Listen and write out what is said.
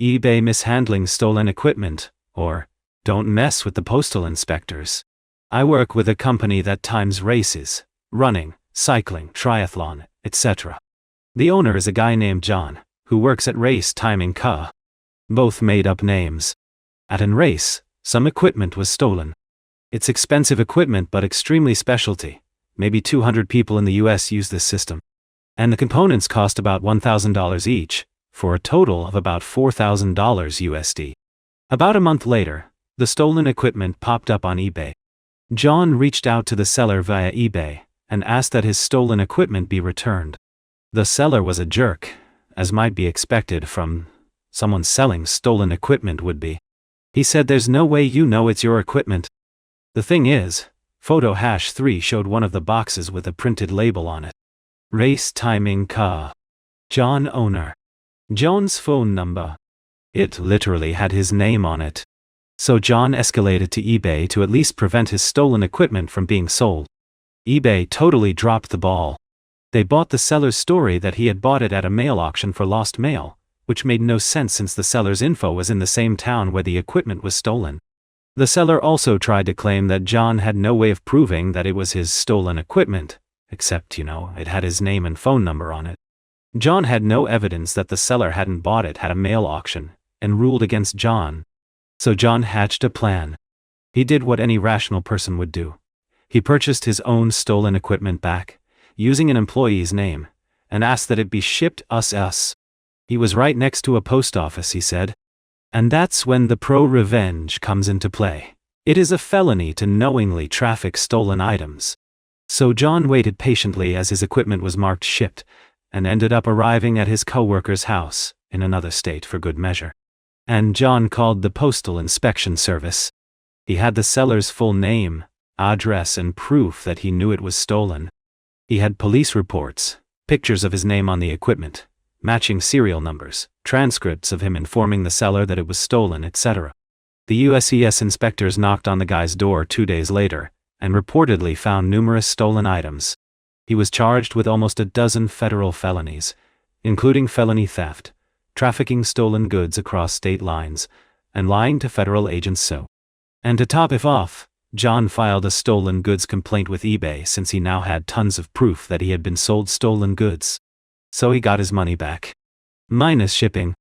eBay mishandling stolen equipment, or don't mess with the postal inspectors. I work with a company that times races, running, cycling, triathlon, etc. The owner is a guy named John, who works at Race Timing Co. Both made-up names. At an race, some equipment was stolen. It's expensive equipment but extremely specialty. Maybe 200 people in the US use this system. And the components cost about $1,000 each, for a total of about $4,000 USD. About a month later, the stolen equipment popped up on eBay. John reached out to the seller via eBay and asked that his stolen equipment be returned. The seller was a jerk, as might be expected from someone selling stolen equipment would be. He said, "There's no way you know it's your equipment." The thing is, photo #3 showed one of the boxes with a printed label on it. Race Timing Co. John owner. John's phone number. It literally had his name on it. So John escalated to eBay to at least prevent his stolen equipment from being sold. eBay totally dropped the ball. They bought the seller's story that he had bought it at a mail auction for lost mail, which made no sense since the seller's info was in the same town where the equipment was stolen. The seller also tried to claim that John had no way of proving that it was his stolen equipment, except, it had his name and phone number on it. John had no evidence that the seller hadn't bought it at a mail auction, and ruled against John. So John hatched a plan. He did what any rational person would do. He purchased his own stolen equipment back, using an employee's name, and asked that it be shipped us. He was right next to a post office, he said. And that's when the pro-revenge comes into play. It is a felony to knowingly traffic stolen items. So John waited patiently as his equipment was marked shipped, and ended up arriving at his co-worker's house, in another state for good measure. And John called the Postal Inspection Service. He had the seller's full name, address, and proof that he knew it was stolen. He had police reports, pictures of his name on the equipment, matching serial numbers, transcripts of him informing the seller that it was stolen, etc. The USES inspectors knocked on the guy's door 2 days later, and reportedly found numerous stolen items. He was charged with almost a dozen federal felonies, including felony theft, trafficking stolen goods across state lines, and lying to federal agents. And to top it off, John filed a stolen goods complaint with eBay since he now had tons of proof that he had been sold stolen goods. So he got his money back. Minus shipping.